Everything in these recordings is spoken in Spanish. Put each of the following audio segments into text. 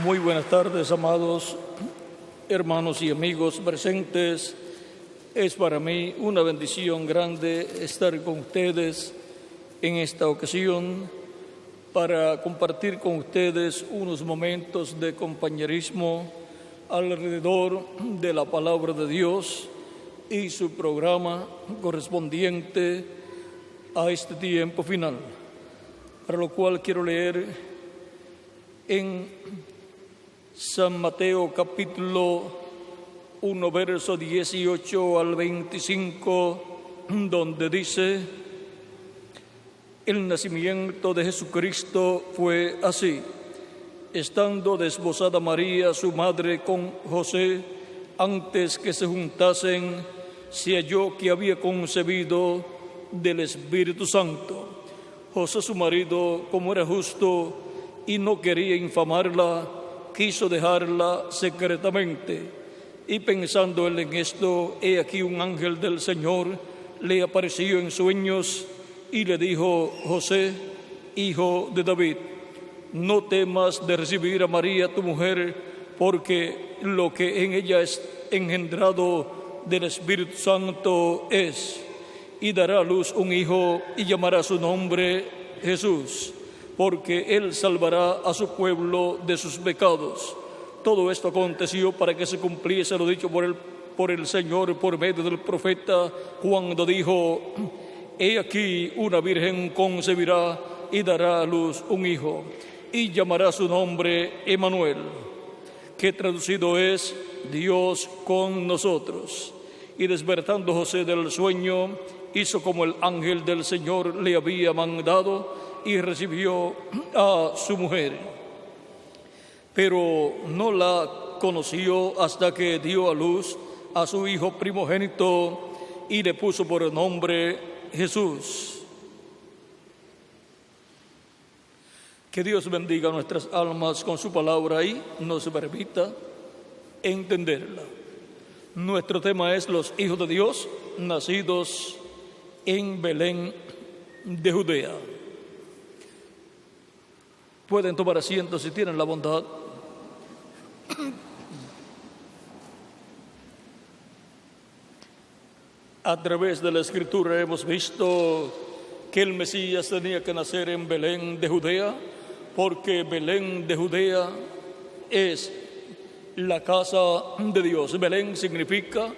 Muy buenas tardes, amados hermanos y amigos presentes. Es para mí una bendición grande estar con ustedes en esta ocasión para compartir con ustedes unos momentos de compañerismo alrededor de la palabra de Dios y su programa correspondiente a este tiempo final, para lo cual quiero leer en San Mateo capítulo 1, verso 18 al 25, donde dice: el nacimiento de Jesucristo fue así. Estando desposada María, su madre, con José, antes que se juntasen, se halló que había concebido del Espíritu Santo. José, su marido, como era justo y no quería infamarla, quiso dejarla secretamente. Y pensando él en esto, he aquí un ángel del Señor le apareció en sueños y le dijo: José, hijo de David, no temas de recibir a María tu mujer, porque lo que en ella es engendrado del Espíritu Santo es, y dará a luz un hijo y llamará su nombre Jesús, porque él salvará a su pueblo de sus pecados. Todo esto aconteció para que se cumpliese lo dicho por el Señor por medio del profeta, cuando dijo: he aquí una virgen concebirá y dará a luz un hijo, y llamará su nombre Emmanuel, que traducido es Dios con nosotros. Y despertando José del sueño, hizo como el ángel del Señor le había mandado, y recibió a su mujer. Pero no la conoció hasta que dio a luz a su hijo primogénito y le puso por nombre Jesús. Que Dios bendiga nuestras almas con su palabra y nos permita entenderla. Nuestro tema es los hijos de Dios nacidos en Belén de Judea. Pueden tomar asiento si tienen la bondad. A través de la Escritura hemos visto que el Mesías tenía que nacer en Belén de Judea, porque Belén de Judea es la casa de Dios. Belén significa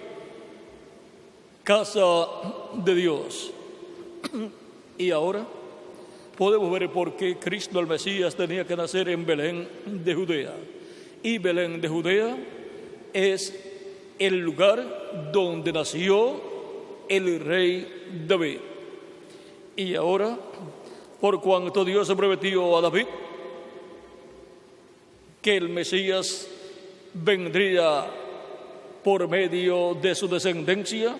casa de Dios. Y ahora podemos ver por qué Cristo el Mesías tenía que nacer en Belén de Judea. Y Belén de Judea es el lugar donde nació el rey David. Y ahora, por cuanto Dios prometió a David que el Mesías vendría por medio de su descendencia,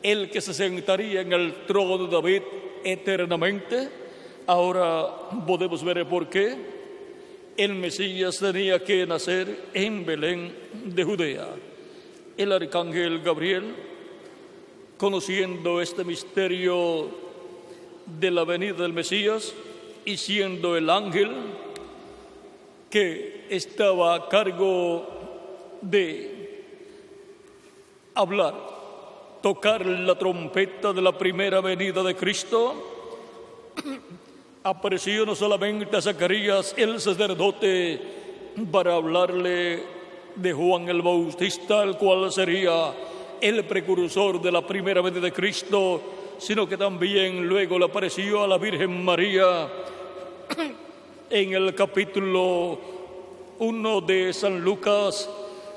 el que se sentaría en el trono de David eternamente, ahora podemos ver por qué el Mesías tenía que nacer en Belén de Judea. El arcángel Gabriel, conociendo este misterio de la venida del Mesías y siendo el ángel que estaba a cargo de hablar, tocar la trompeta de la primera venida de Cristo, apareció no solamente a Zacarías, el sacerdote, para hablarle de Juan el Bautista, el cual sería el precursor de la primera venida de Cristo, sino que también luego le apareció a la Virgen María en el capítulo 1 de San Lucas,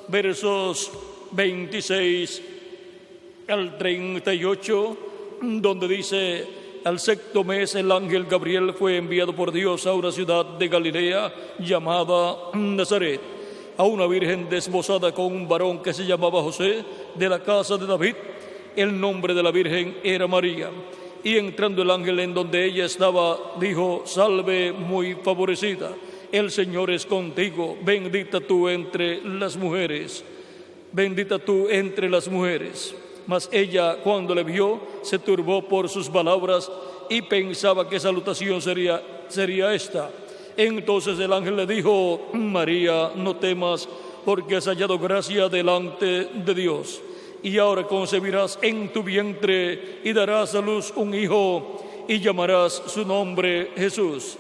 versos 26 al 38, donde dice: al sexto mes el ángel Gabriel fue enviado por Dios a una ciudad de Galilea llamada Nazaret, a una virgen desposada con un varón que se llamaba José, de la casa de David. El nombre de la virgen era María. Y entrando el ángel en donde ella estaba, dijo: salve, muy favorecida, el Señor es contigo, bendita tú entre las mujeres. Mas ella, cuando le vio, se turbó por sus palabras y pensaba qué salutación sería esta. Entonces el ángel le dijo: María, no temas, porque has hallado gracia delante de Dios. Y ahora concebirás en tu vientre y darás a luz un hijo, y llamarás su nombre Jesús.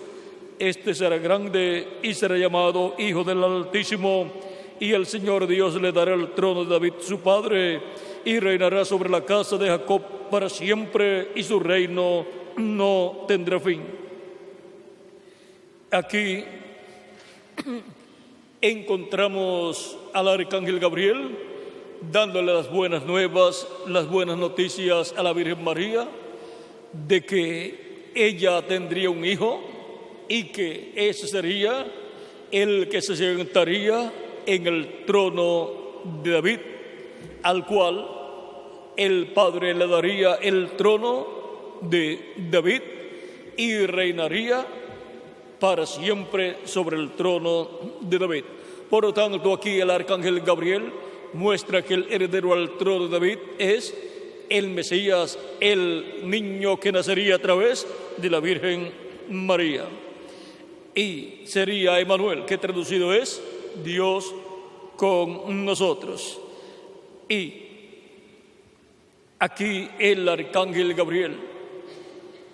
Este será grande y será llamado Hijo del Altísimo, y el Señor Dios le dará el trono de David su padre, y reinará sobre la casa de Jacob para siempre, y su reino no tendrá fin. Aquí encontramos al arcángel Gabriel dándole las buenas nuevas, las buenas noticias a la Virgen María, de que ella tendría un hijo y que ese sería el que se sentaría en el trono de David, al cual el Padre le daría el trono de David y reinaría para siempre sobre el trono de David. Por lo tanto, aquí el arcángel Gabriel muestra que el heredero al trono de David es el Mesías, el niño que nacería a través de la Virgen María. Y sería Emmanuel, que traducido es Dios con nosotros. Y aquí el arcángel Gabriel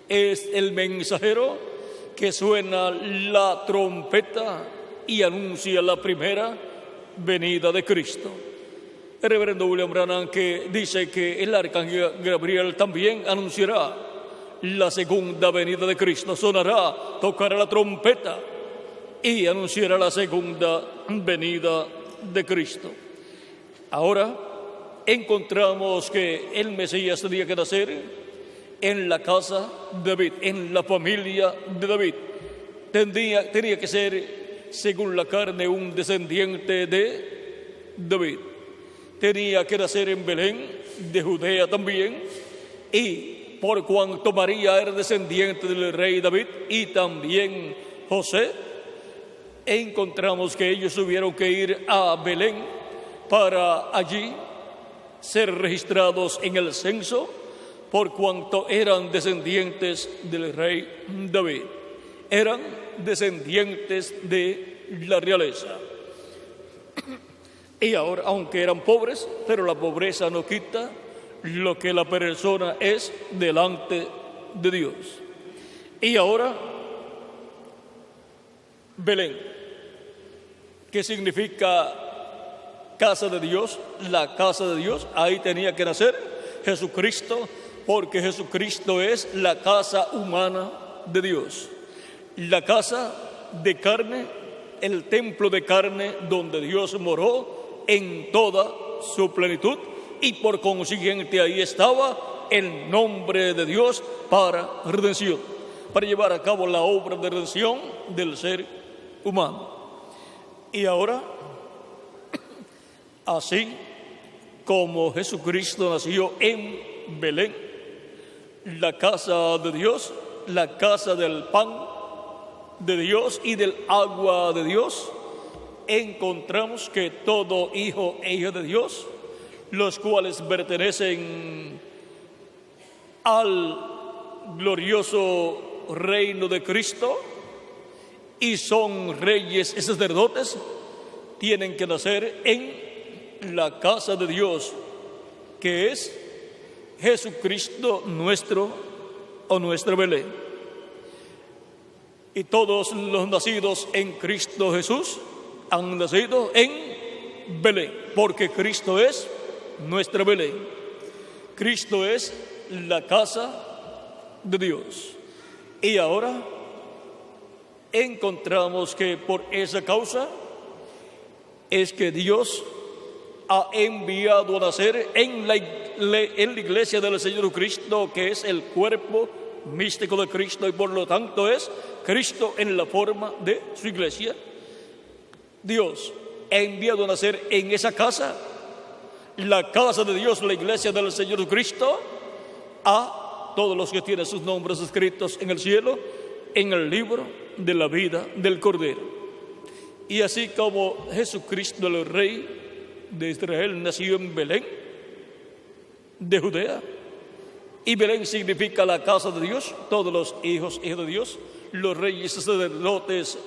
es el mensajero que suena la trompeta y anuncia la primera venida de Cristo. El reverendo William Branham, que dice que el arcángel Gabriel también anunciará la segunda venida de Cristo, sonará, tocará la trompeta y anunciará la segunda venida de Cristo. Ahora encontramos que el Mesías tenía que nacer en la casa de David, en la familia de David. Tenía que ser, según la carne, un descendiente de David. Tenía que nacer en Belén, de Judea también, y por cuanto María era descendiente del rey David y también José, encontramos que ellos tuvieron que ir a Belén para allí ser registrados en el censo, por cuanto eran descendientes del rey David. Eran descendientes de la realeza. Y ahora, aunque eran pobres, pero la pobreza no quita lo que la persona es delante de Dios. Y ahora, Belén, ¿qué significa casa de Dios? La casa de Dios, ahí tenía que nacer Jesucristo, porque Jesucristo es la casa humana de Dios, la casa de carne, el templo de carne donde Dios moró en toda su plenitud, y por consiguiente ahí estaba el nombre de Dios para redención, para llevar a cabo la obra de redención del ser humano. Y ahora, así como Jesucristo nació en Belén, la casa de Dios, la casa del pan de Dios y del agua de Dios, encontramos que todo hijo e hija de Dios, los cuales pertenecen al glorioso reino de Cristo y son reyes y sacerdotes, tienen que nacer en la casa de Dios, que es Jesucristo nuestro o nuestra Belén. Y todos los nacidos en Cristo Jesús han nacido en Belén, porque Cristo es nuestra Belén. Cristo es la casa de Dios. Y ahora encontramos que por esa causa es que Dios ha enviado a nacer en la iglesia del Señor Cristo, que es el cuerpo místico de Cristo, y por lo tanto es Cristo en la forma de su iglesia. Dios ha enviado a nacer en esa casa, la casa de Dios, la iglesia del Señor Cristo, a todos los que tienen sus nombres escritos en el cielo, en el libro de la vida del Cordero. Y así como Jesucristo, el Rey de Israel, nació en Belén, de Judea, y Belén significa la casa de Dios, todos los hijos de Dios, los reyes y sacerdotes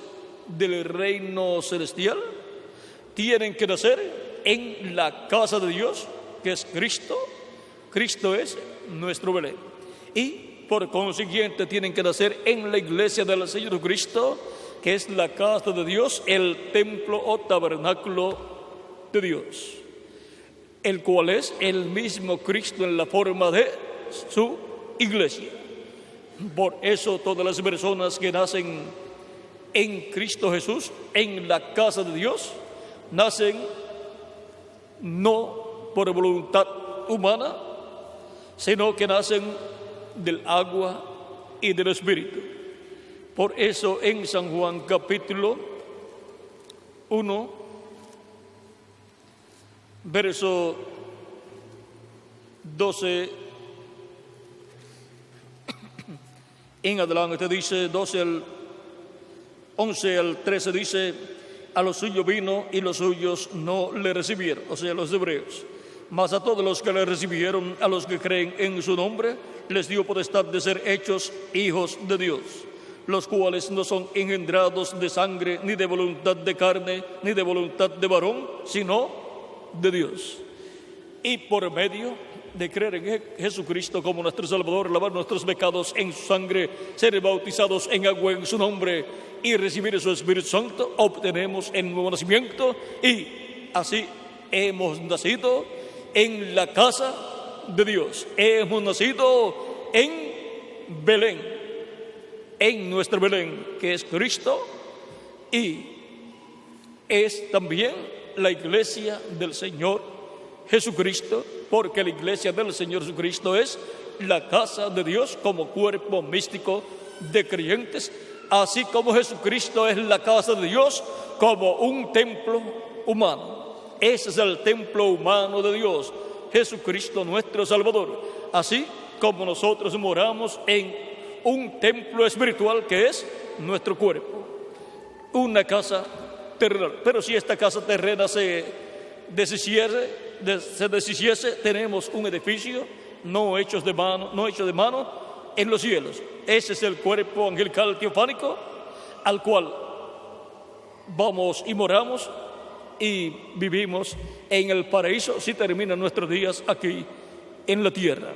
del reino celestial tienen que nacer en la casa de Dios, que es Cristo. Cristo es nuestro Belén. Y por consiguiente tienen que nacer en la iglesia del Señor Cristo, que es la casa de Dios, el templo o tabernáculo de Dios, el cual es el mismo Cristo en la forma de su iglesia. Por eso todas las personas que nacen en Cristo Jesús, en la casa de Dios, nacen no por voluntad humana, sino que nacen del agua y del Espíritu. Por eso en San Juan capítulo 1, verso 12 en adelante, dice 11 al 13, dice: a los suyos vino y los suyos no le recibieron, o sea, los hebreos. Mas a todos los que le recibieron, a los que creen en su nombre, les dio potestad de ser hechos hijos de Dios, los cuales no son engendrados de sangre, ni de voluntad de carne, ni de voluntad de varón, sino de Dios. Y por medio de creer en Jesucristo como nuestro Salvador, lavar nuestros pecados en su sangre, ser bautizados en agua en su nombre y recibir su Espíritu Santo, obtenemos el nuevo nacimiento, y así hemos nacido en la casa de Dios. Hemos nacido en Belén, en nuestro Belén, que es Cristo, y es también la iglesia del Señor Jesucristo, porque la iglesia del Señor Jesucristo es la casa de Dios como cuerpo místico de creyentes, así como Jesucristo es la casa de Dios como un templo humano. Ese es el templo humano de Dios, Jesucristo nuestro Salvador, así como nosotros moramos en un templo espiritual que es nuestro cuerpo, una casa terrenal. Pero si esta casa terrena se deshiciese, tenemos un edificio no hecho de mano en los cielos. Ese es el cuerpo angelical teofánico al cual vamos y moramos y vivimos en el paraíso si terminan nuestros días aquí en la tierra.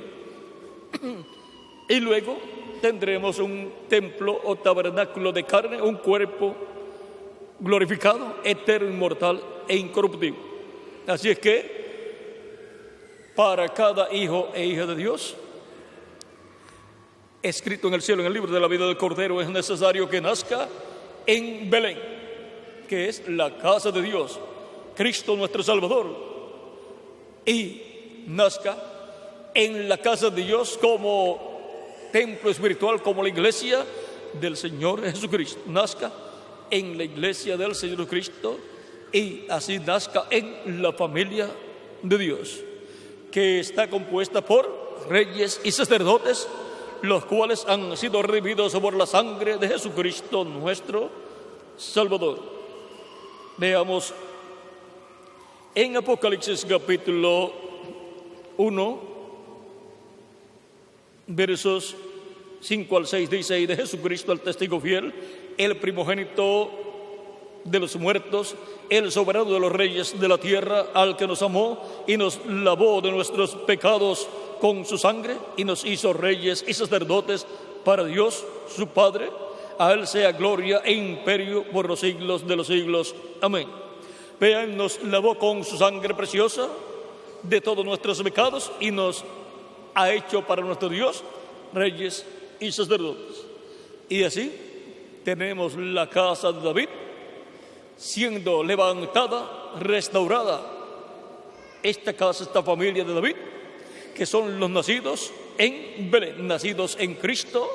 Y luego tendremos un templo o tabernáculo de carne, un cuerpo glorificado, eterno, inmortal e incorruptible. Así es que para cada hijo e hija de Dios, escrito en el cielo, en el libro de la vida del Cordero, es necesario que nazca en Belén, que es la casa de Dios, Cristo nuestro Salvador, y nazca en la casa de Dios como templo espiritual, como la iglesia del Señor Jesucristo. Nazca en la iglesia del Señor Jesucristo, y así nazca en la familia de Dios, que está compuesta por reyes y sacerdotes, los cuales han sido redimidos por la sangre de Jesucristo nuestro Salvador. Veamos en Apocalipsis capítulo 1, versos 5 al 6, dice: y de Jesucristo el testigo fiel, el primogénito de los muertos, el soberano de los reyes de la tierra, al que nos amó y nos lavó de nuestros pecados con su sangre y nos hizo reyes y sacerdotes para Dios su Padre. A él sea gloria e imperio por los siglos de los siglos. Amén. Vean, nos lavó con su sangre preciosa de todos nuestros pecados y nos ha hecho para nuestro Dios reyes y sacerdotes. Y así tenemos la casa de David siendo levantada, restaurada. Esta casa, esta familia de David, que son los nacidos en Belén, nacidos en Cristo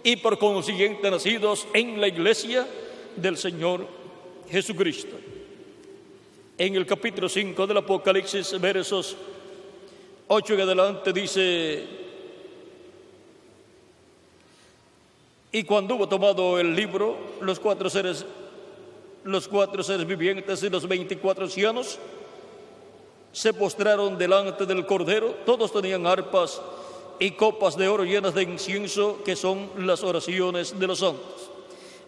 y por consiguiente nacidos en la iglesia del Señor Jesucristo. En el capítulo 5 del Apocalipsis, versos 8 en adelante, dice: y cuando hubo tomado el libro, los cuatro seres vivientes y los 24 ancianos se postraron delante del Cordero. Todos tenían arpas y copas de oro llenas de incienso, que son las oraciones de los santos.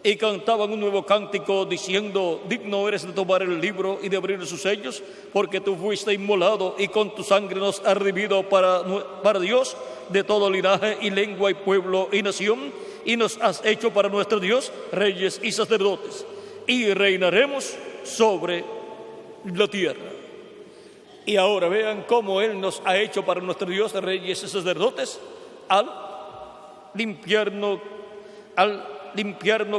y cantaban un nuevo cántico diciendo: digno eres de tomar el libro y de abrir sus sellos, porque tú fuiste inmolado y con tu sangre nos has redimido para Dios de todo linaje y lengua y pueblo y nación, y nos has hecho para nuestro Dios reyes y sacerdotes, y reinaremos sobre la tierra. Y ahora vean cómo Él nos ha hecho para nuestro Dios reyes y sacerdotes al limpiarnos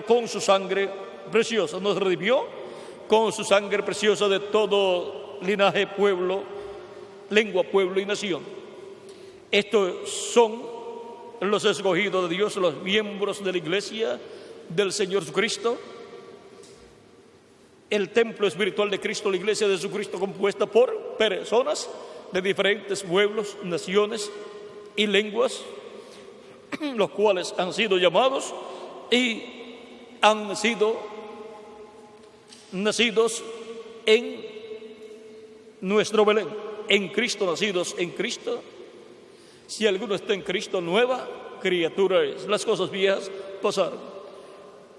con su sangre preciosa. Nos redimió con su sangre preciosa de todo linaje, pueblo, lengua, pueblo y nación. Estos son los escogidos de Dios, los miembros de la iglesia del Señor Jesucristo, el templo espiritual de Cristo, la iglesia de Jesucristo, compuesta por personas de diferentes pueblos, naciones y lenguas, los cuales han sido llamados y han sido nacidos en nuestro Belén, en Cristo, nacidos en Cristo. Si alguno está en Cristo, nueva criatura es. Las cosas viejas pasaron.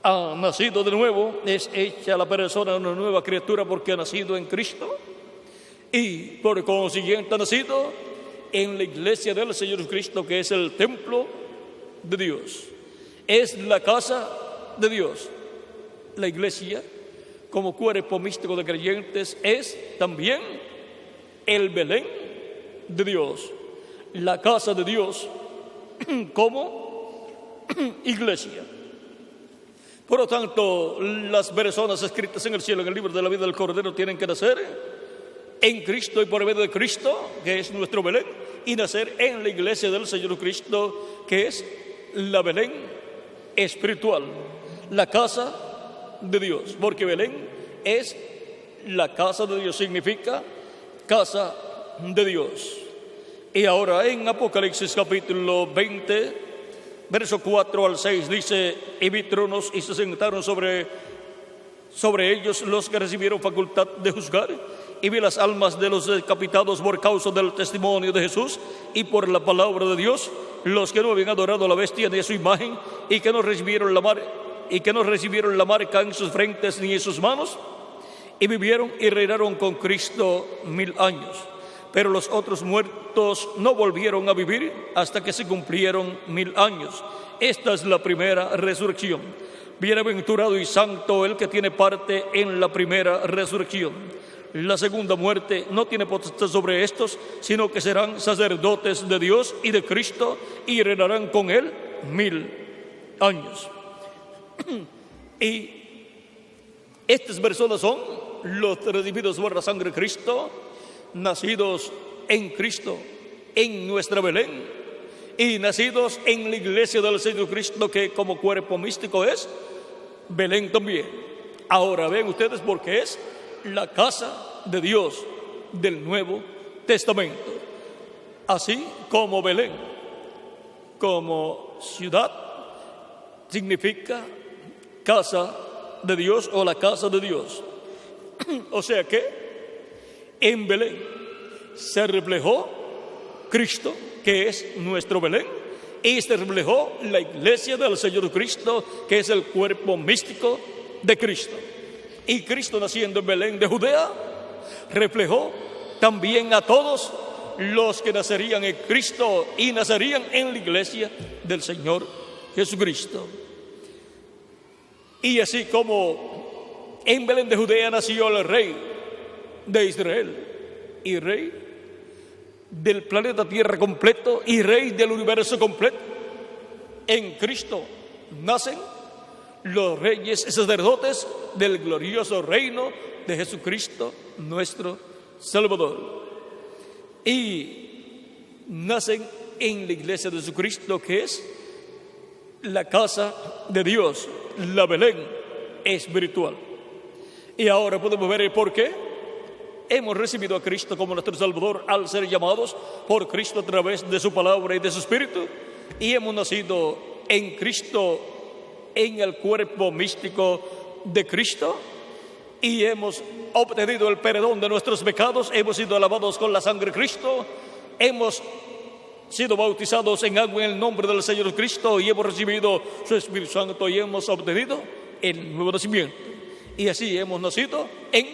Ha nacido de nuevo, es hecha la persona una nueva criatura porque ha nacido en Cristo, y por consiguiente ha nacido en la iglesia del Señor Jesucristo, que es el templo de Dios, es la casa de Dios. La iglesia, como cuerpo místico de creyentes, es también el Belén de Dios, la casa de Dios como iglesia. Por lo tanto, las personas escritas en el cielo, en el libro de la vida del Cordero, tienen que nacer en Cristo y por medio de Cristo, que es nuestro Belén, y nacer en la iglesia del Señor Cristo, que es la Belén espiritual, la casa de Dios, porque Belén es la casa de Dios, significa casa de Dios. Y ahora en Apocalipsis capítulo 20, verso 4 al 6 dice: y vi tronos y se sentaron sobre ellos los que recibieron facultad de juzgar, y vi las almas de los decapitados por causa del testimonio de Jesús y por la palabra de Dios, los que no habían adorado a la bestia ni a su imagen, y que no recibieron la marca en sus frentes ni en sus manos, y vivieron y reinaron con Cristo 1000 años. Pero los otros muertos no volvieron a vivir hasta que se cumplieron 1000 años. Esta es la primera resurrección. Bienaventurado y santo el que tiene parte en la primera resurrección. La segunda muerte no tiene potestad sobre estos, sino que serán sacerdotes de Dios y de Cristo, y reinarán con Él 1000 años. Y estas personas son los redimidos por la sangre de Cristo, nacidos en Cristo, en nuestra Belén, y nacidos en la iglesia del Señor Cristo, que como cuerpo místico es Belén también. Ahora ven ustedes por qué es la casa de Dios del Nuevo Testamento. Así como Belén, como ciudad, significa casa de Dios o la casa de Dios. O sea que en Belén se reflejó Cristo, que es nuestro Belén, y se reflejó la iglesia del Señor Cristo, que es el cuerpo místico de Cristo. Y Cristo, naciendo en Belén de Judea, reflejó también a todos los que nacerían en Cristo y nacerían en la iglesia del Señor Jesucristo. Y así como en Belén de Judea nació el rey de Israel y rey del planeta Tierra completo y rey del universo completo, en Cristo nacen los reyes y sacerdotes del glorioso reino de Jesucristo nuestro Salvador, y nacen en la iglesia de Jesucristo, que es la casa de Dios, la Belén espiritual. Y ahora podemos ver el por qué hemos recibido a Cristo como nuestro Salvador al ser llamados por Cristo a través de su palabra y de su Espíritu, y hemos nacido en Cristo, en el cuerpo místico de Cristo, y hemos obtenido el perdón de nuestros pecados, hemos sido lavados con la sangre de Cristo, hemos sido bautizados en agua en el nombre del Señor Cristo, y hemos recibido su Espíritu Santo, y hemos obtenido el nuevo nacimiento. Y así hemos nacido en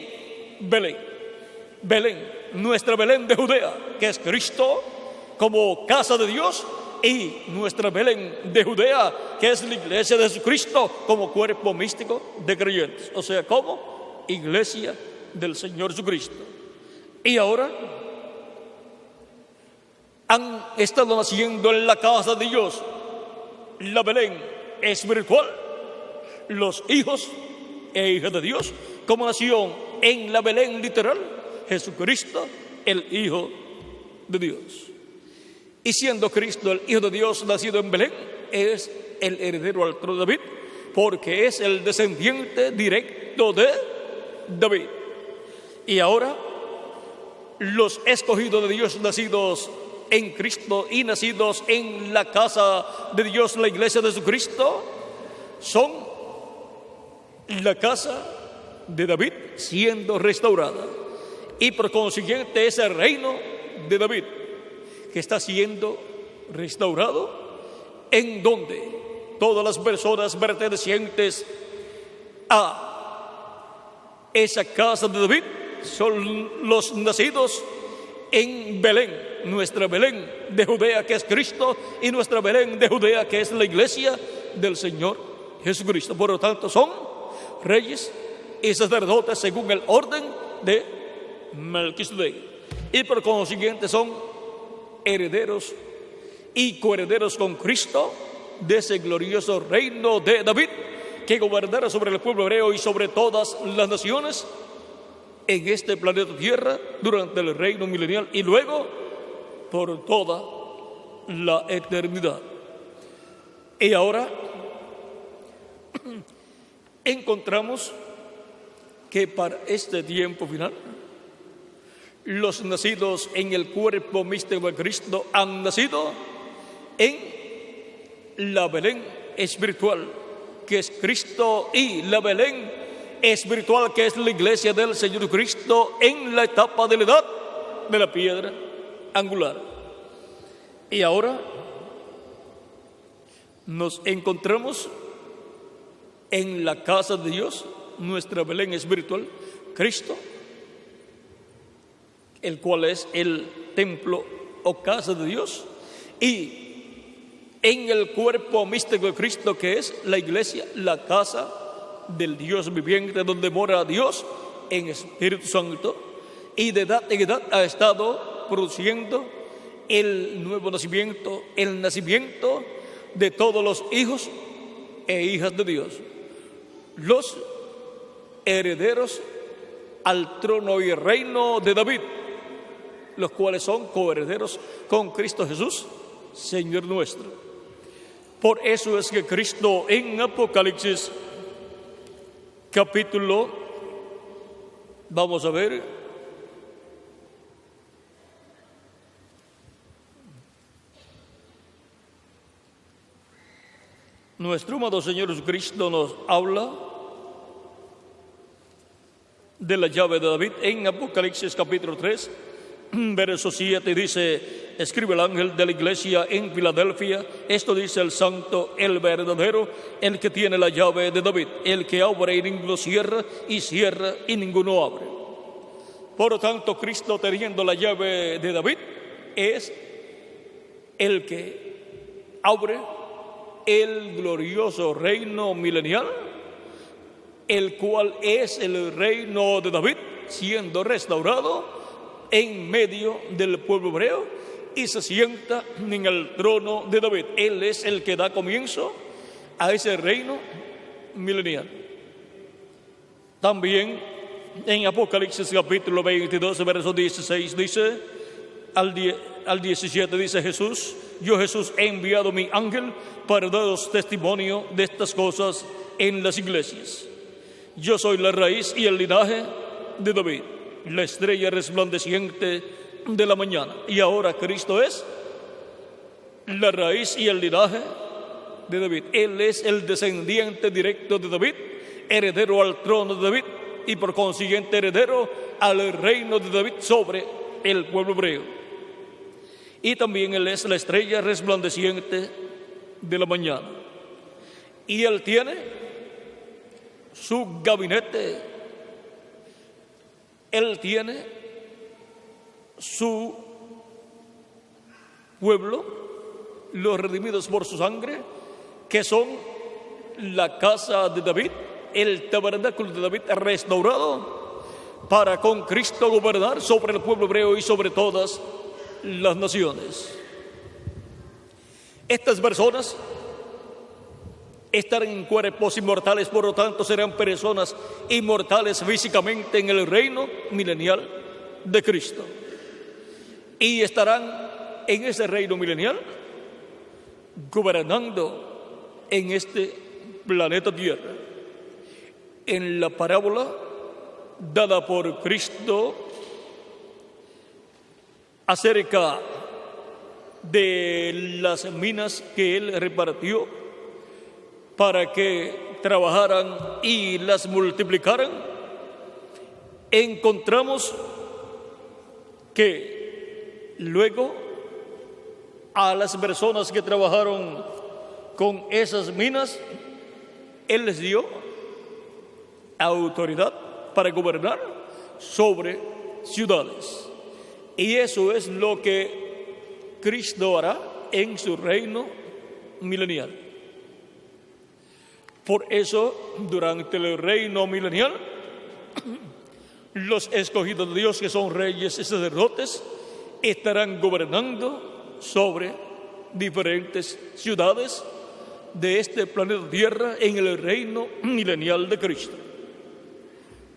Belén. Belén, nuestra Belén de Judea, que es Cristo como casa de Dios, y nuestra Belén de Judea, que es la iglesia de Jesucristo como cuerpo místico de creyentes, o sea, como iglesia del Señor Jesucristo. Y ahora han estado naciendo en la casa de Dios, la Belén espiritual, los hijos e hijas de Dios, como nació en la Belén literal Jesucristo, el Hijo de Dios. Y siendo Cristo el Hijo de Dios nacido en Belén, es el heredero al trono de David, porque es el descendiente directo de David. Y ahora, los escogidos de Dios nacidos en Cristo y nacidos en la casa de Dios, la iglesia de Jesucristo, son la casa de David siendo restaurada. Y por consiguiente ese reino de David que está siendo restaurado, en donde todas las personas pertenecientes a esa casa de David son los nacidos en Belén, nuestra Belén de Judea, que es Cristo, y nuestra Belén de Judea, que es la iglesia del Señor Jesucristo. Por lo tanto, son reyes y sacerdotes según el orden de Melquisedec, y por consiguiente son herederos y coherederos con Cristo de ese glorioso reino de David, que gobernará sobre el pueblo hebreo y sobre todas las naciones en este planeta Tierra durante el reino milenial y luego por toda la eternidad. Y ahora encontramos que para este tiempo final, los nacidos en el cuerpo místico de Cristo han nacido en la Belén espiritual, que es Cristo, y la Belén espiritual, que es la iglesia del Señor Cristo, en la etapa de la edad de la piedra angular. Y ahora nos encontramos en la casa de Dios, nuestra Belén espiritual, Cristo, el cual es el templo o casa de Dios, y en el cuerpo místico de Cristo, que es la iglesia, la casa del Dios viviente, donde mora Dios en Espíritu Santo, y de edad en edad ha estado produciendo el nuevo nacimiento, el nacimiento de todos los hijos e hijas de Dios, los herederos al trono y reino de David, los cuales son coherederos con Cristo Jesús, Señor nuestro. Por eso es que Cristo en Apocalipsis capítulo, vamos a ver, nuestro amado Señor Jesucristo nos habla de la llave de David en Apocalipsis capítulo 3, verso 7, dice: escribe el ángel de la iglesia en Filadelfia, esto dice el santo, el verdadero, el que tiene la llave de David, el que abre y ninguno cierra, y cierra y ninguno abre. Por lo tanto, Cristo, teniendo la llave de David, es el que abre el glorioso reino milenial, el cual es el reino de David, siendo restaurado en medio del pueblo hebreo, y se sienta en el trono de David. Él es el que da comienzo a ese reino milenial. También en Apocalipsis capítulo 22, verso 16, dice, al 17 dice Jesús: yo Jesús he enviado mi ángel para daros testimonio de estas cosas en las iglesias. Yo soy la raíz y el linaje de David, la estrella resplandeciente de la mañana. Y ahora Cristo es la raíz y el linaje de David. Él es el descendiente directo de David, heredero al trono de David, y por consiguiente heredero al reino de David sobre el pueblo hebreo. Y también Él es la estrella resplandeciente de la mañana. Y Él tiene su gabinete. Él tiene su pueblo, los redimidos por su sangre, que son la casa de David, el tabernáculo de David restaurado para con Cristo gobernar sobre el pueblo hebreo y sobre todas las naciones. Estas personas estarán en cuerpos inmortales, por lo tanto serán personas inmortales físicamente en el reino milenial de Cristo. Y estarán en ese reino milenial gobernando en este planeta Tierra. En la parábola dada por Cristo acerca de las minas que Él repartió para que trabajaran y las multiplicaran, encontramos que luego a las personas que trabajaron con esas minas, Él les dio autoridad para gobernar sobre ciudades. Y eso es lo que Cristo hará en su reino milenial. Por eso, durante el reino milenial, los escogidos de Dios, que son reyes y sacerdotes, estarán gobernando sobre diferentes ciudades de este planeta Tierra en el reino milenial de Cristo.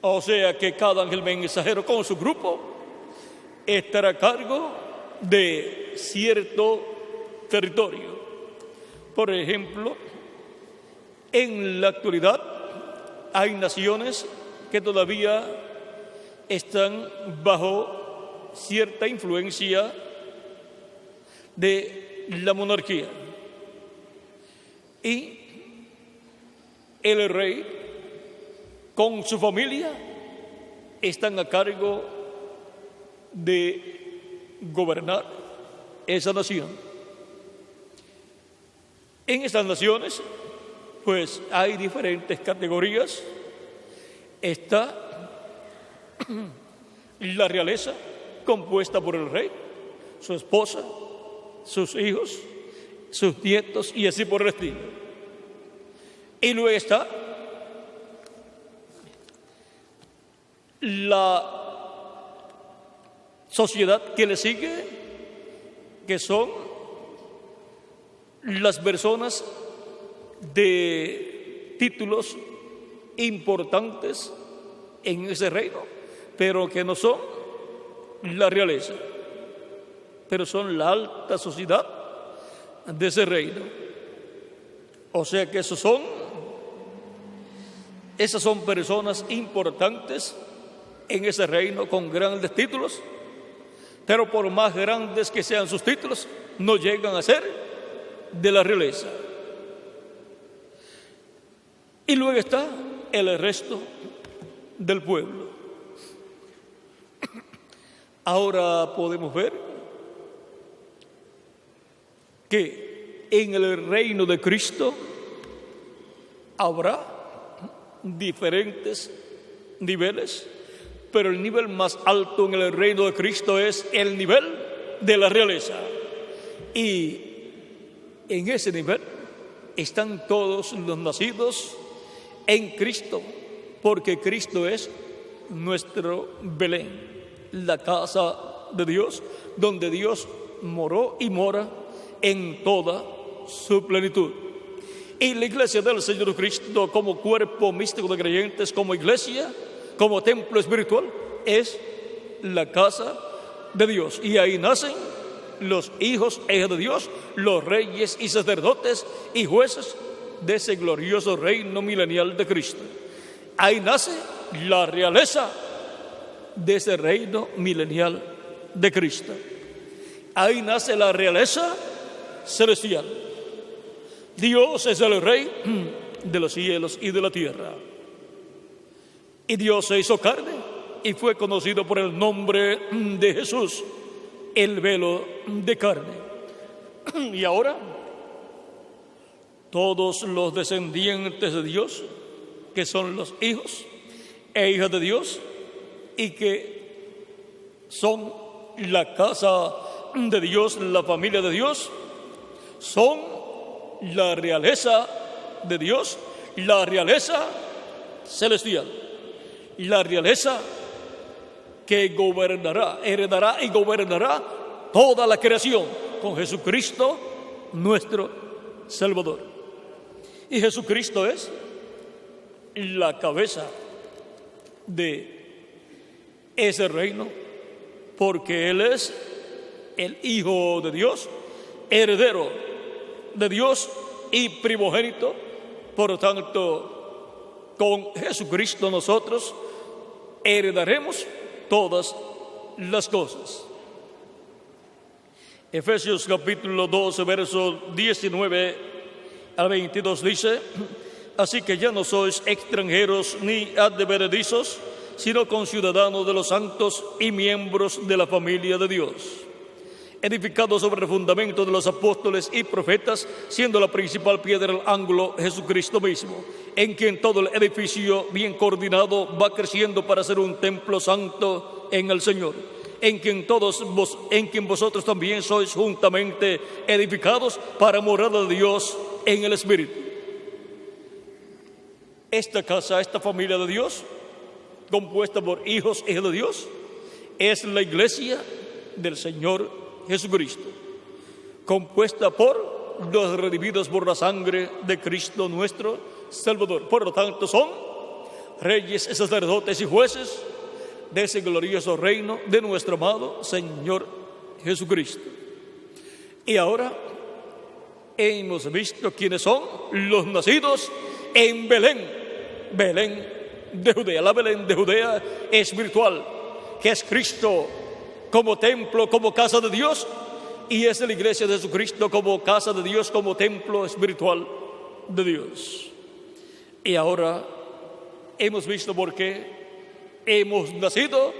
O sea que cada ángel mensajero con su grupo estará a cargo de cierto territorio. Por ejemplo, en la actualidad hay naciones que todavía están bajo cierta influencia de la monarquía. Y el rey con su familia están a cargo de gobernar esa nación. En estas naciones, pues hay diferentes categorías. Está la realeza, compuesta por el rey, su esposa, sus hijos, sus nietos y así por el estilo. Y luego está la sociedad que le sigue, que son las personas de títulos importantes en ese reino, pero que no son la realeza, pero son la alta sociedad de ese reino. O sea que esas son personas importantes en ese reino con grandes títulos, pero por más grandes que sean sus títulos, no llegan a ser de la realeza. Y luego está el resto del pueblo. Ahora podemos ver que en el reino de Cristo habrá diferentes niveles, pero el nivel más alto en el reino de Cristo es el nivel de la realeza. Y en ese nivel están todos los nacidos en Cristo, porque Cristo es nuestro Belén, la casa de Dios, donde Dios moró y mora en toda su plenitud. Y la iglesia del Señor Cristo, como cuerpo místico de creyentes, como iglesia, como templo espiritual, es la casa de Dios. Y ahí nacen los hijos e hijas de Dios, los reyes y sacerdotes y jueces de ese glorioso reino milenial de Cristo. Ahí nace la realeza de ese reino milenial de Cristo. Ahí nace la realeza celestial. Dios es el Rey de los cielos y de la tierra. Y Dios se hizo carne y fue conocido por el nombre de Jesús, el velo de carne. Y ahora todos los descendientes de Dios que son los hijos e hijas de Dios y que son la casa de Dios, la familia de Dios, son la realeza de Dios, la realeza celestial, la realeza que gobernará, heredará y gobernará toda la creación con Jesucristo, nuestro Salvador. Y Jesucristo es la cabeza de ese reino, porque Él es el Hijo de Dios, heredero de Dios y primogénito. Por lo tanto, con Jesucristo nosotros heredaremos todas las cosas. Efesios capítulo 12, verso 19 al 22 dice: así que ya no sois extranjeros ni advenedizos, sino conciudadanos de los santos y miembros de la familia de Dios, edificados sobre el fundamento de los apóstoles y profetas, siendo la principal piedra del ángulo Jesucristo mismo, en quien todo el edificio bien coordinado va creciendo para ser un templo santo en el Señor, en quien vosotros también sois juntamente edificados para morada de Dios en el Espíritu. Esta casa, esta familia de Dios, compuesta por hijos e hijas de Dios, es la iglesia del Señor Jesucristo, compuesta por los redimidos por la sangre de Cristo nuestro Salvador. Por lo tanto, son reyes, sacerdotes y jueces de ese glorioso reino de nuestro amado Señor Jesucristo. Y ahora hemos visto quiénes son los nacidos en Belén, Belén de Judea. La Belén de Judea espiritual, que es Cristo como templo, como casa de Dios, y es la iglesia de Jesucristo como casa de Dios, como templo espiritual de Dios. Y ahora hemos visto por qué hemos nacido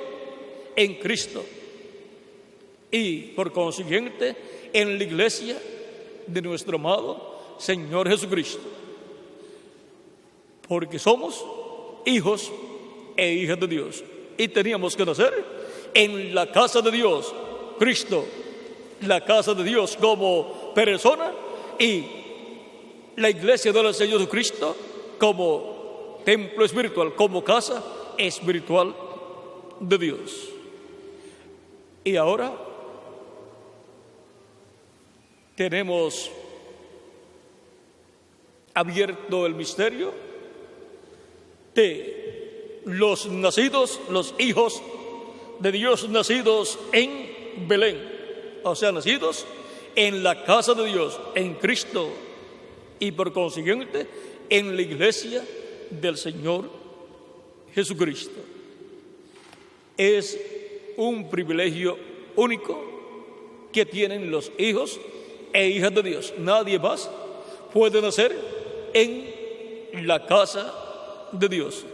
en Cristo y por consiguiente en la iglesia de nuestro amado Señor Jesucristo, porque somos hijos e hijas de Dios y teníamos que nacer en la casa de Dios, Cristo, la casa de Dios como persona, y la iglesia del Señor Jesucristo como templo espiritual, como casa espiritual de Dios. Y ahora tenemos abierto el misterio de los nacidos, los hijos de Dios nacidos en Belén, o sea, nacidos en la casa de Dios, en Cristo, y por consiguiente en la iglesia del Señor Jesucristo. Es un privilegio único que tienen los hijos e hijas de Dios. Nadie más puede nacer en la casa de Dios.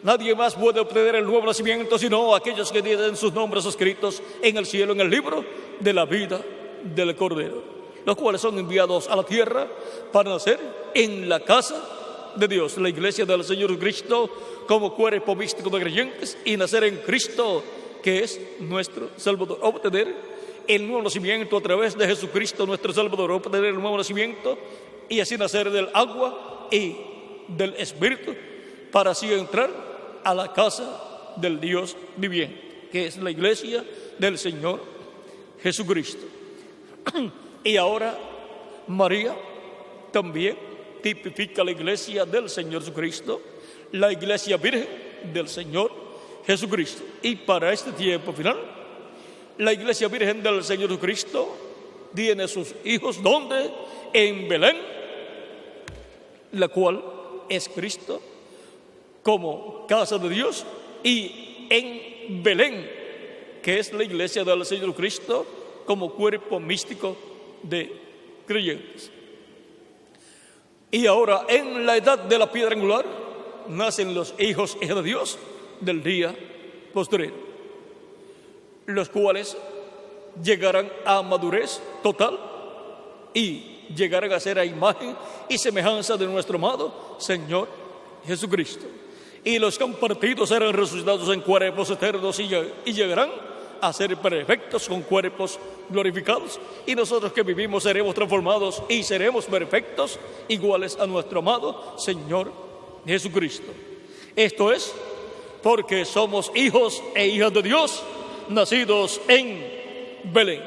Nadie más puede obtener el nuevo nacimiento sino aquellos que tienen sus nombres escritos en el cielo, en el libro de la vida del Cordero, los cuales son enviados a la tierra para nacer en la casa de Dios, la iglesia del Señor Cristo, como cuerpo místico de creyentes, y nacer en Cristo, que es nuestro Salvador. Obtener el nuevo nacimiento a través de Jesucristo, nuestro Salvador. Obtener el nuevo nacimiento y así nacer del agua y del Espíritu, para así entrar a la casa del Dios viviente, que es la iglesia del Señor Jesucristo. Y ahora María también tipifica la iglesia del Señor Jesucristo, la iglesia virgen del Señor Jesucristo. Y para este tiempo final, la iglesia virgen del Señor Jesucristo tiene sus hijos, ¿dónde? En Belén, la cual es Cristo como casa de Dios, y en Belén, que es la iglesia del Señor Cristo como cuerpo místico de creyentes. Y ahora, en la edad de la piedra angular, nacen los hijos e hijas de Dios del día postrero, los cuales llegarán a madurez total y llegarán a ser a imagen y semejanza de nuestro amado Señor Jesucristo. Y los que han partido serán resucitados en cuerpos eternos y llegarán a ser perfectos con cuerpos glorificados. Y nosotros que vivimos seremos transformados y seremos perfectos, iguales a nuestro amado Señor Jesucristo. Esto es porque somos hijos e hijas de Dios, nacidos en Belén,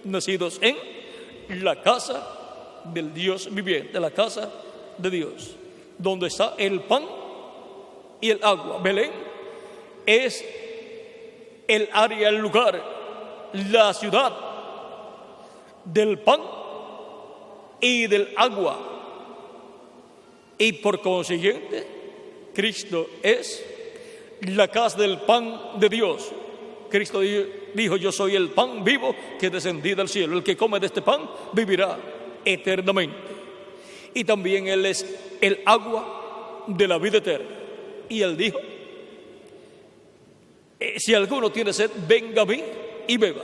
nacidos en la casa del Dios viviente, la casa de Dios, donde está el pan y el agua. Belén es el área, el lugar, la ciudad del pan y del agua. Y por consiguiente, Cristo es la casa del pan de Dios. Cristo dijo: yo soy el pan vivo que descendí del cielo. El que come de este pan vivirá eternamente. Y también Él es el agua de la vida eterna. Y Él dijo: si alguno tiene sed, venga a mí y beba,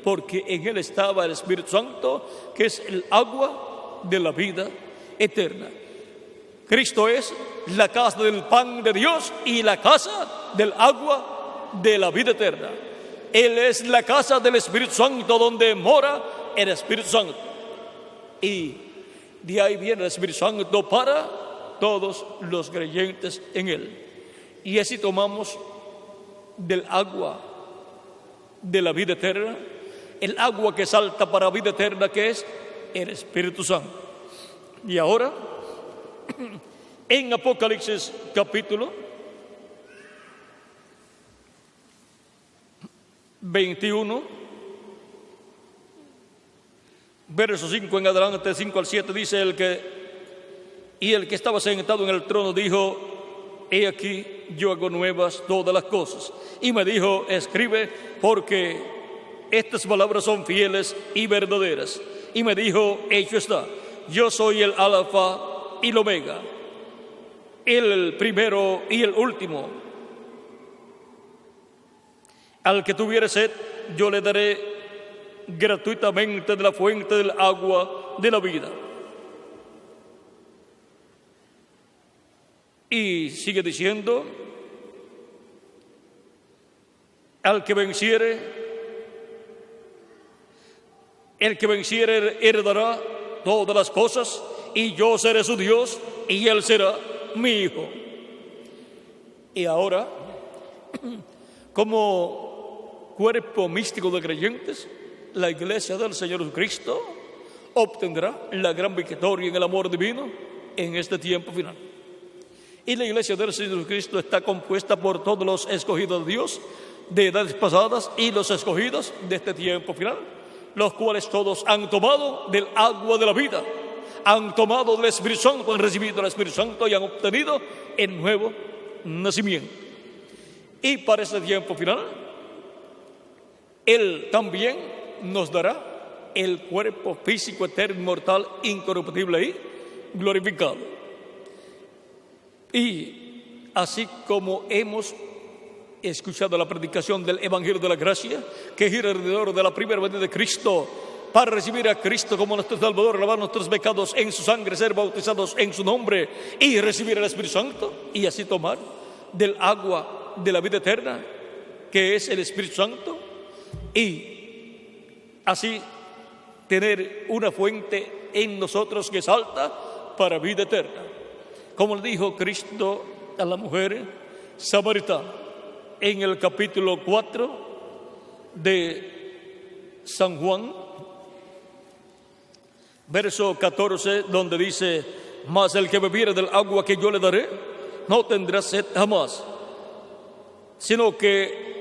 porque en Él estaba el Espíritu Santo, que es el agua de la vida eterna. Cristo es la casa del pan de Dios y la casa del agua de la vida eterna. Él es la casa del Espíritu Santo, donde mora el Espíritu Santo. Y de ahí viene el Espíritu Santo para todos los creyentes en Él. Y así tomamos del agua de la vida eterna, el agua que salta para vida eterna, que es el Espíritu Santo. Y ahora, en Apocalipsis capítulo 21, versos 5 en adelante, 5 al 7, dice: el que estaba sentado en el trono dijo: he aquí, yo hago nuevas todas las cosas. Y me dijo: escribe, porque estas palabras son fieles y verdaderas. Y me dijo: hecho está, yo soy el Alfa y el Omega, el primero y el último. Al que tuviere sed, yo le daré gratuitamente de la fuente del agua de la vida. Y sigue diciendo: el que venciere heredará todas las cosas, y yo seré su Dios, y él será mi hijo. Y ahora, como cuerpo místico de creyentes, la iglesia del Señor Jesucristo obtendrá la gran victoria en el amor divino en este tiempo final. Y la iglesia del Señor Jesucristo está compuesta por todos los escogidos de Dios de edades pasadas y los escogidos de este tiempo final, los cuales todos han tomado del agua de la vida, han tomado del Espíritu Santo, han recibido el Espíritu Santo y han obtenido el nuevo nacimiento. Y para este tiempo final, Él también nos dará el cuerpo físico eterno, inmortal, incorruptible y glorificado. Y así como hemos escuchado la predicación del Evangelio de la Gracia, que gira alrededor de la primera venida de Cristo, para recibir a Cristo como nuestro Salvador, lavar nuestros pecados en su sangre, ser bautizados en su nombre y recibir el Espíritu Santo, y así tomar del agua de la vida eterna, que es el Espíritu Santo, y así tener una fuente en nosotros que salta para vida eterna. Como le dijo Cristo a la mujer samaritana en el capítulo 4 de San Juan, verso 14, donde dice: mas el que bebiere del agua que yo le daré no tendrá sed jamás, sino que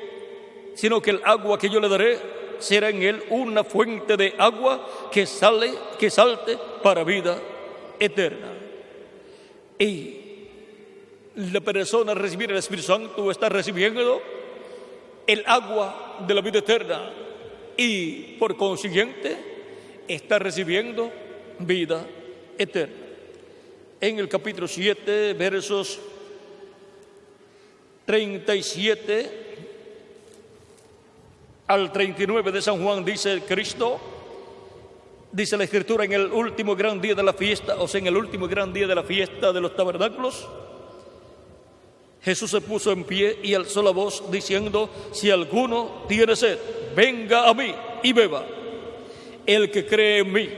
el agua que yo le daré será en él una fuente de agua que salte para vida eterna. Y la persona recibir el Espíritu Santo está recibiendo el agua de la vida eterna, y por consiguiente está recibiendo vida eterna. En el capítulo 7, versos 37 al 39 de San Juan, dice Cristo, dice la Escritura: en el último gran día de la fiesta, o sea, en el último gran día de la fiesta de los tabernáculos, Jesús se puso en pie y alzó la voz diciendo: si alguno tiene sed, venga a mí y beba. El que cree en mí,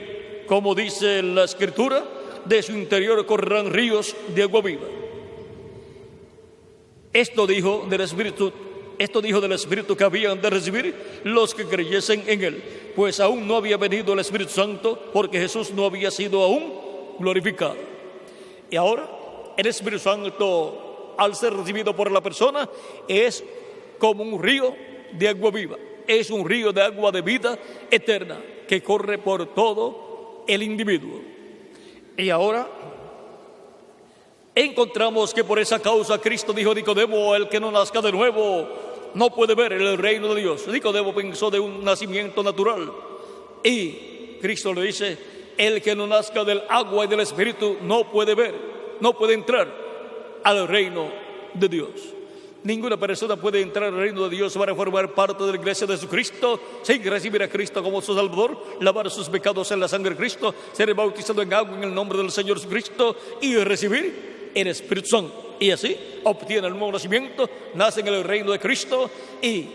como dice la Escritura, de su interior correrán ríos de agua viva. Esto dijo del Espíritu que habían de recibir los que creyesen en él, pues aún no había venido el Espíritu Santo, porque Jesús no había sido aún glorificado. Y ahora el Espíritu Santo, al ser recibido por la persona, es como un río de agua viva, es un río de agua de vida eterna que corre por todo el individuo. Y ahora encontramos que por esa causa Cristo dijo a Nicodemo: el que no nazca de nuevo no puede ver el reino de Dios. Nicodemo pensó de un nacimiento natural, y Cristo le dice: el que no nazca del agua y del Espíritu no puede ver, no puede entrar al reino de Dios. Ninguna persona puede entrar al reino de Dios para formar parte de la iglesia de Jesucristo sin recibir a Cristo como su Salvador, lavar sus pecados en la sangre de Cristo, ser bautizado en agua en el nombre del Señor Jesucristo y recibir el Espíritu Santo. Y así obtiene el nuevo nacimiento, nace en el reino de Cristo y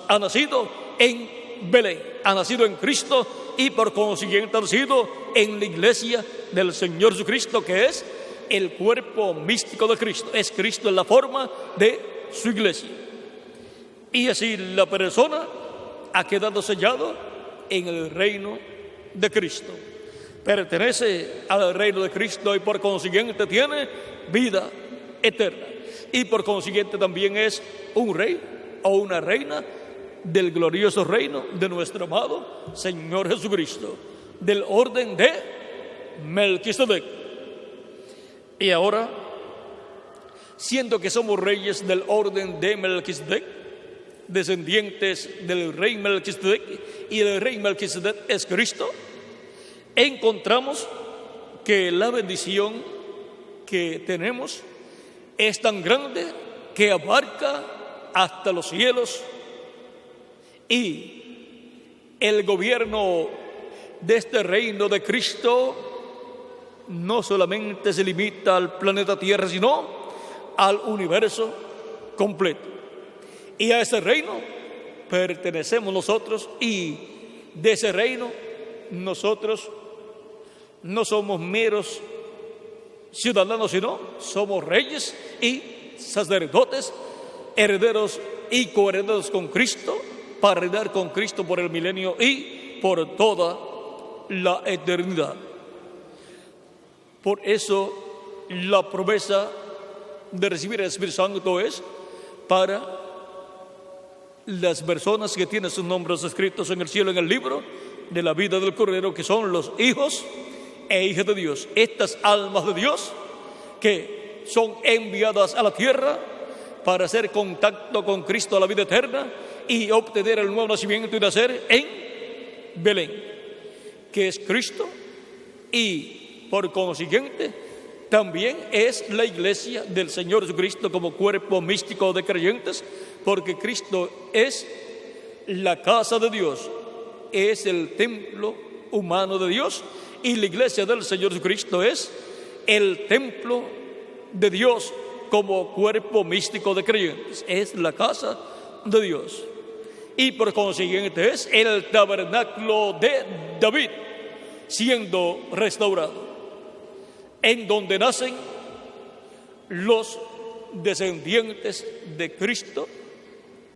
ha nacido en Belén, ha nacido en Cristo y por consiguiente ha nacido en la iglesia del Señor Jesucristo, que es el cuerpo místico de Cristo. Es Cristo en la forma de su iglesia. Y así la persona ha quedado sellado en el reino de Cristo. Pertenece al reino de Cristo y por consiguiente tiene vida eterna. Y por consiguiente también es un rey o una reina del glorioso reino de nuestro amado Señor Jesucristo, del orden de Melquisedec. Y ahora, siendo que somos reyes del orden de Melquisedec, descendientes del rey Melquisedec, y el rey Melquisedec es Cristo, encontramos que la bendición que tenemos es tan grande que abarca hasta los cielos, y el gobierno de este reino de Cristo no solamente se limita al planeta Tierra, sino al universo completo. Y a ese reino pertenecemos nosotros, y de ese reino nosotros no somos meros ciudadanos, sino somos reyes y sacerdotes, herederos y coherederos con Cristo, para reinar con Cristo por el milenio y por toda la eternidad. Por eso la promesa de recibir el Espíritu Santo es para las personas que tienen sus nombres escritos en el cielo, en el libro de la vida del Cordero, que son los hijos e hijas de Dios. Estas almas de Dios que son enviadas a la tierra para hacer contacto con Cristo a la vida eterna y obtener el nuevo nacimiento y nacer en Belén, que es Cristo, y por consiguiente también es la iglesia del Señor Jesucristo como cuerpo místico de creyentes, porque Cristo es la casa de Dios, es el templo humano de Dios, y la iglesia del Señor Jesucristo es el templo de Dios como cuerpo místico de creyentes, es la casa de Dios, y por consiguiente es el tabernáculo de David siendo restaurado, en donde nacen los descendientes de Cristo,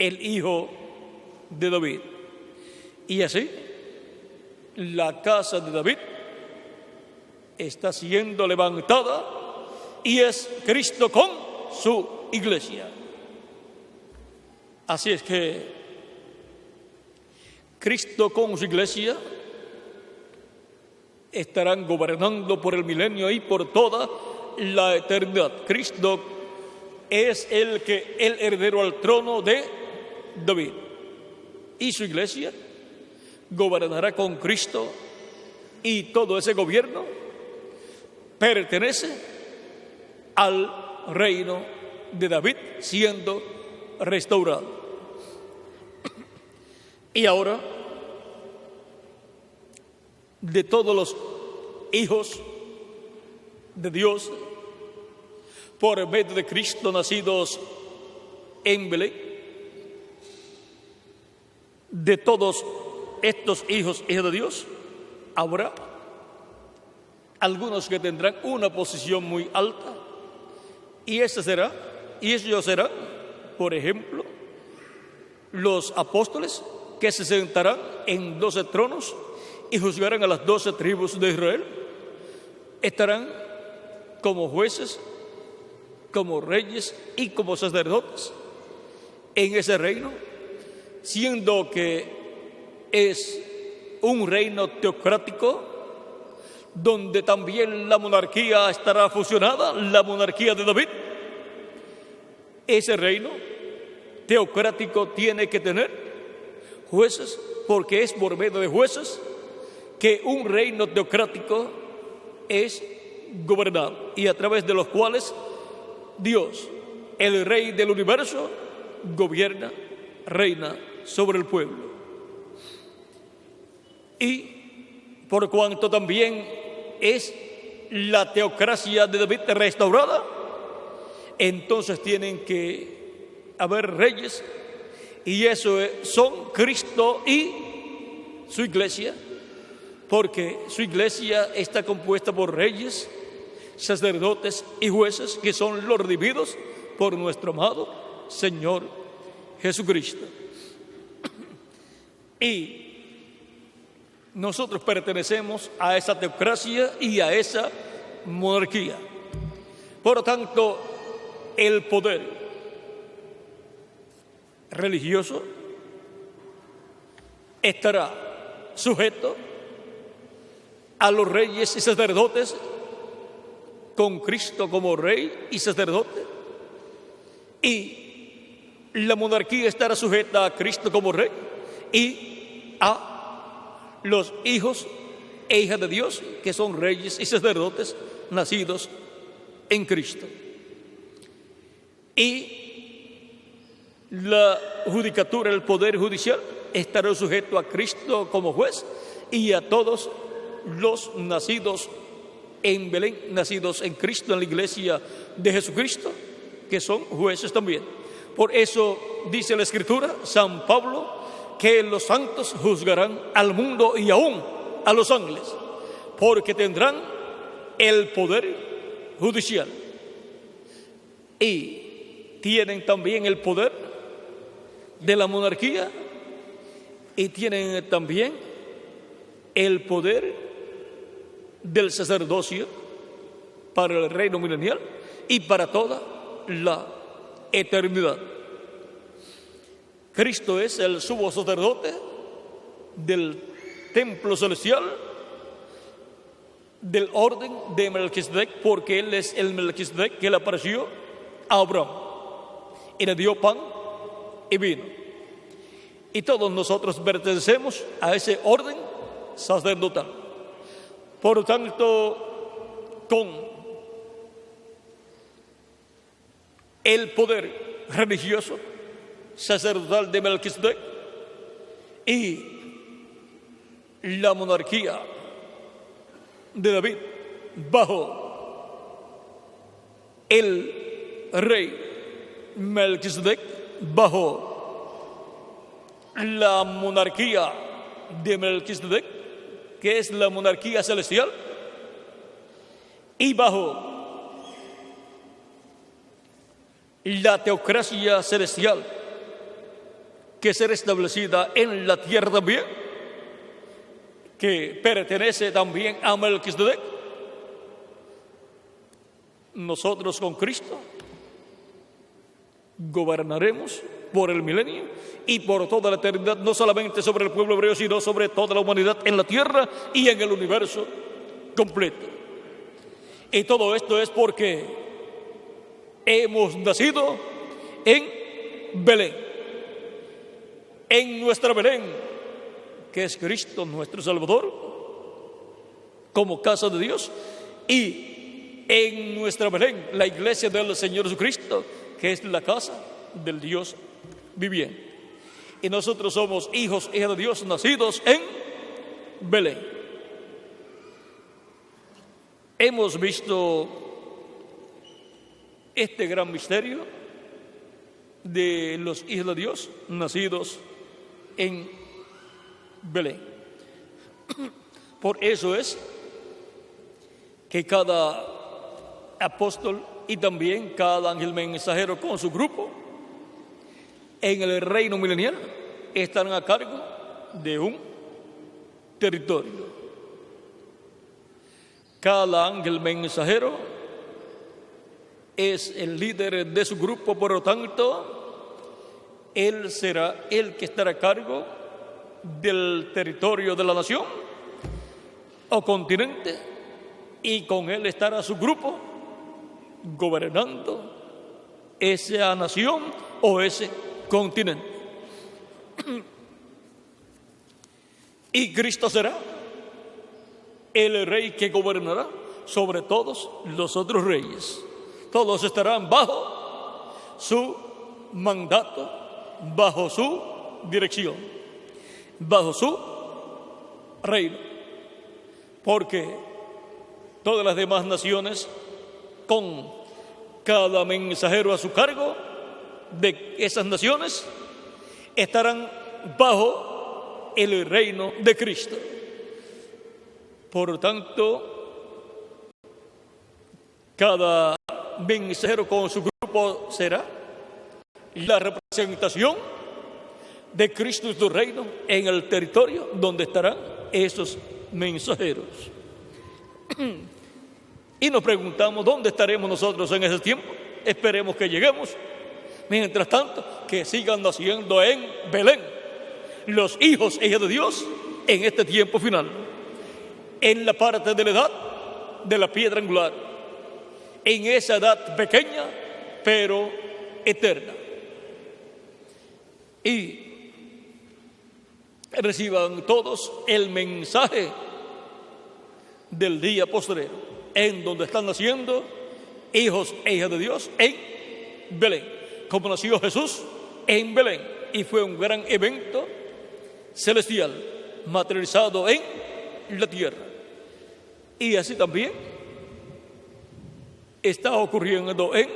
el Hijo de David. Y así, la casa de David está siendo levantada y es Cristo con su iglesia. Así es que Cristo con su iglesia estarán gobernando por el milenio y por toda la eternidad. Cristo es el heredero al trono de David, y su iglesia gobernará con Cristo, y todo ese gobierno pertenece al reino de David siendo restaurado. Y ahora, de todos los hijos de Dios, por medio de Cristo nacidos en Belén, de todos estos hijos de Dios, habrá algunos que tendrán una posición muy alta, y ellos serán, por ejemplo, los apóstoles que se sentarán en 12 tronos y juzgarán a las 12 tribus de Israel. Estarán como jueces, como reyes y como sacerdotes en ese reino, siendo que es un reino teocrático donde también la monarquía estará fusionada, la monarquía de David. Ese reino teocrático tiene que tener jueces, porque es por medio de jueces que un reino teocrático es gobernado, y a través de los cuales Dios, el Rey del universo, gobierna, reina sobre el pueblo. Y por cuanto también es la teocracia de David restaurada, entonces tienen que haber reyes, y eso son Cristo y su iglesia, porque su iglesia está compuesta por reyes, sacerdotes y jueces, que son los redimidos por nuestro amado Señor Jesucristo. Y nosotros pertenecemos a esa teocracia y a esa monarquía. Por lo tanto, el poder religioso estará sujeto a los reyes y sacerdotes, con Cristo como rey y sacerdote, y la monarquía estará sujeta a Cristo como rey y a los hijos e hijas de Dios, que son reyes y sacerdotes nacidos en Cristo. Y la judicatura, el poder judicial, estará sujeto a Cristo como juez y a todos los nacidos en Belén, nacidos en Cristo, en la iglesia de Jesucristo, que son jueces también. Por eso dice la Escritura, San Pablo, que los santos juzgarán al mundo y aún a los ángeles, porque tendrán el poder judicial y tienen también el poder de la monarquía y tienen también el poder del sacerdocio para el reino milenial y para toda la eternidad. Cristo es el sumo sacerdote del templo celestial, del orden de Melquisedec, porque él es el Melquisedec que le apareció a Abraham y le dio pan y vino. Y todos nosotros pertenecemos a ese orden sacerdotal. Por lo tanto, con el poder religioso sacerdotal de Melquisedec y la monarquía de David bajo el rey Melquisedec, bajo la monarquía de Melquisedec, que es la monarquía celestial, y bajo la teocracia celestial, que será establecida en la tierra también, que pertenece también a Melquisedec. Nosotros con Cristo gobernaremos por el milenio y por toda la eternidad, no solamente sobre el pueblo hebreo, sino sobre toda la humanidad en la tierra y en el universo completo. Y todo esto es porque hemos nacido en Belén, en nuestra Belén, que es Cristo nuestro Salvador, como casa de Dios, y en nuestra Belén, la iglesia del Señor Jesucristo, que es la casa del Dios viviente. Y nosotros somos hijos e hijas de Dios nacidos en Belén. Hemos visto este gran misterio de los hijos de Dios nacidos en Belén. Por eso es que cada apóstol y también cada ángel mensajero con su grupo en el reino milenial estarán a cargo de un territorio. Cada ángel mensajero es el líder de su grupo, por lo tanto, él será el que estará a cargo del territorio de la nación o continente, y con él estará su grupo gobernando esa nación o ese continente. Y Cristo será el rey que gobernará sobre todos los otros reyes. Todos estarán bajo su mandato, bajo su dirección, bajo su reino. Porque todas las demás naciones, con cada mensajero a su cargo de esas naciones, estarán bajo el reino de Cristo. Por lo tanto, cada mensajero con su grupo será la representación de Cristo y su reino en el territorio donde estarán esos mensajeros. Y nos preguntamos, ¿dónde estaremos nosotros en ese tiempo? Esperemos que lleguemos. Mientras tanto, que sigan naciendo en Belén los hijos e hijas de Dios en este tiempo final, en la parte de la edad de la piedra angular, en esa edad pequeña pero eterna. Y reciban todos el mensaje del día postrero, en donde están naciendo hijos e hijas de Dios en Belén, como nació Jesús en Belén, y fue un gran evento celestial materializado en la tierra. Y así también está ocurriendo en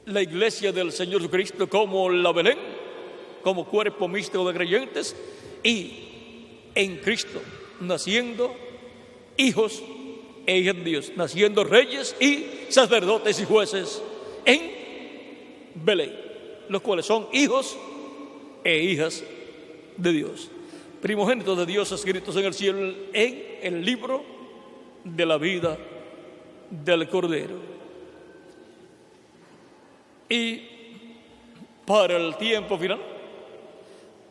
la iglesia del Señor Jesucristo, como la Belén, como cuerpo místico de creyentes, y en Cristo naciendo hijos e hijas de Dios, naciendo reyes y sacerdotes y jueces en Belén, los cuales son hijos e hijas de Dios, primogénitos de Dios, escritos en el cielo en el libro de la vida del Cordero. Y para el tiempo final,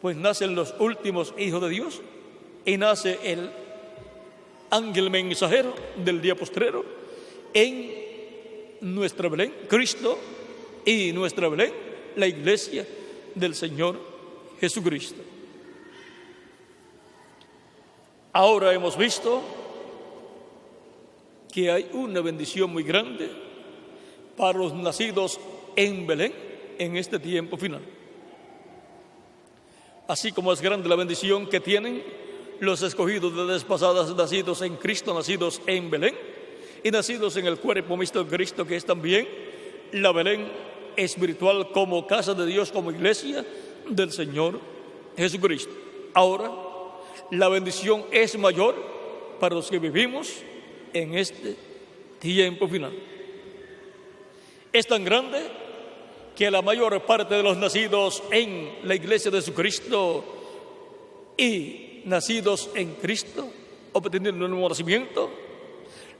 pues nacen los últimos hijos de Dios, y nace el ángel mensajero del día postrero en nuestra Belén, Cristo, y nuestra Belén, la iglesia del Señor Jesucristo. Ahora hemos visto que hay una bendición muy grande para los nacidos en Belén en este tiempo final. Así como es grande la bendición que tienen los escogidos de vidas pasadas, nacidos en Cristo, nacidos en Belén y nacidos en el cuerpo místico de Cristo, que es también la Belén espiritual, como casa de Dios, como iglesia del Señor Jesucristo. Ahora, la bendición es mayor para los que vivimos en este tiempo final. Es tan grande que la mayor parte de los nacidos en la iglesia de Jesucristo y nacidos en Cristo, obteniendo un nuevo nacimiento,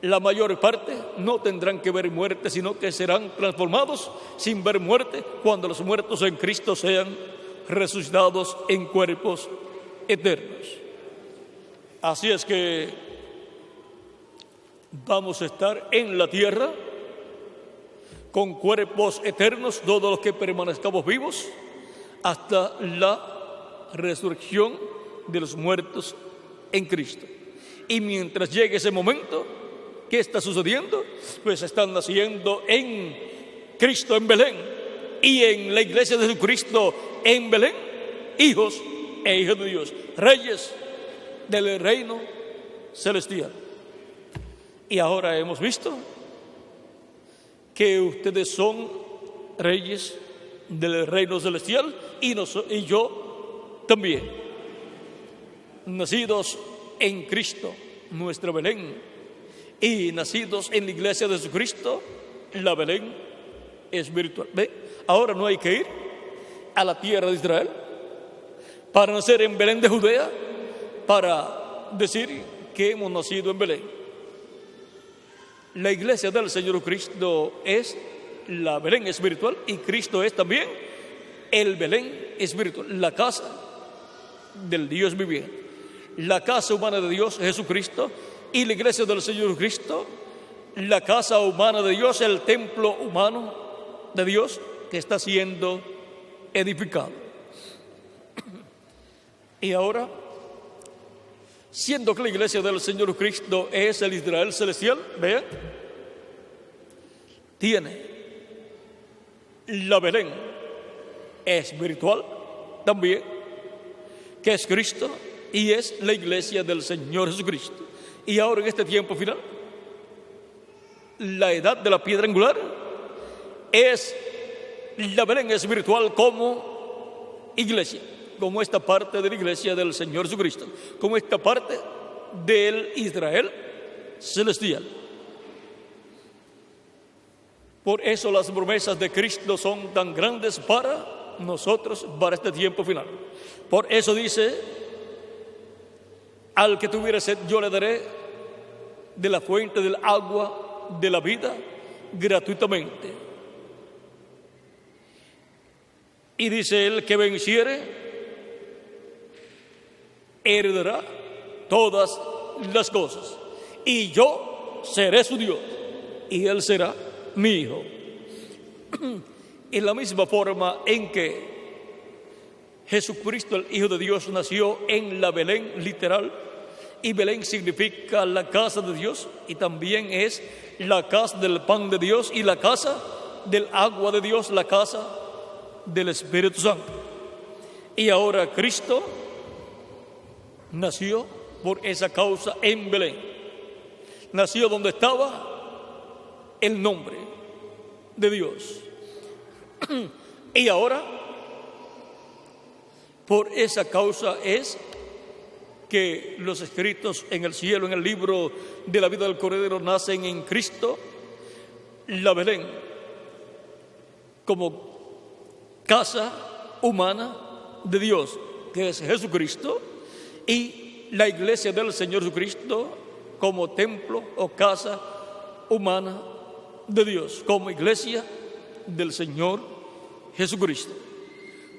la mayor parte no tendrán que ver muerte, sino que serán transformados sin ver muerte cuando los muertos en Cristo sean resucitados en cuerpos eternos. Así es que vamos a estar en la tierra con cuerpos eternos, todos los que permanezcamos vivos, hasta la resurrección de los muertos en Cristo. Y mientras llegue ese momento, ¿qué está sucediendo? Pues están naciendo en Cristo en Belén y en la iglesia de Jesucristo en Belén, hijos e hijas de Dios, reyes del reino celestial. Y ahora hemos visto que ustedes son reyes del reino celestial y yo también, nacidos en Cristo, nuestro Belén, y nacidos en la iglesia de Jesucristo, la Belén espiritual. ¿Ve? Ahora no hay que ir a la tierra de Israel para nacer en Belén de Judea, para decir que hemos nacido en Belén. La iglesia del Señor Cristo es la Belén espiritual y Cristo es también el Belén espiritual, la casa del Dios viviente, la casa humana de Dios, Jesucristo, y la iglesia del Señor Cristo, la casa humana de Dios, el templo humano de Dios que está siendo edificado. Y ahora, siendo que la iglesia del Señor Cristo es el Israel celestial, vean, tiene la Belén espiritual también, que es Cristo, y es la iglesia del Señor Jesucristo. Y ahora en este tiempo final, la edad de la piedra angular es la Belén espiritual como iglesia, como esta parte de la iglesia del Señor Jesucristo, como esta parte del Israel celestial. Por eso las promesas de Cristo son tan grandes para nosotros, para este tiempo final. Por eso dice: al que tuviere sed, yo le daré de la fuente del agua de la vida gratuitamente. Y dice: el que venciere heredará todas las cosas, y yo seré su Dios, y él será mi hijo. En la misma forma en que Jesucristo, el Hijo de Dios, nació en la Belén literal, y Belén significa la casa de Dios, y también es la casa del pan de Dios y la casa del agua de Dios, la casa del Espíritu Santo. Y ahora Cristo nació por esa causa en Belén. Nació donde estaba el nombre de Dios. Y ahora, por esa causa es que los escritos en el cielo, en el libro de la vida del Cordero, nacen en Cristo, la Belén, como casa humana de Dios, que es Jesucristo, y la iglesia del Señor Jesucristo como templo o casa humana de Dios, como iglesia del Señor Jesucristo.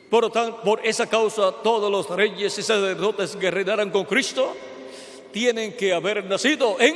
Por lo tanto, por esa causa, todos los reyes y sacerdotes que reinaran con Cristo tienen que haber nacido en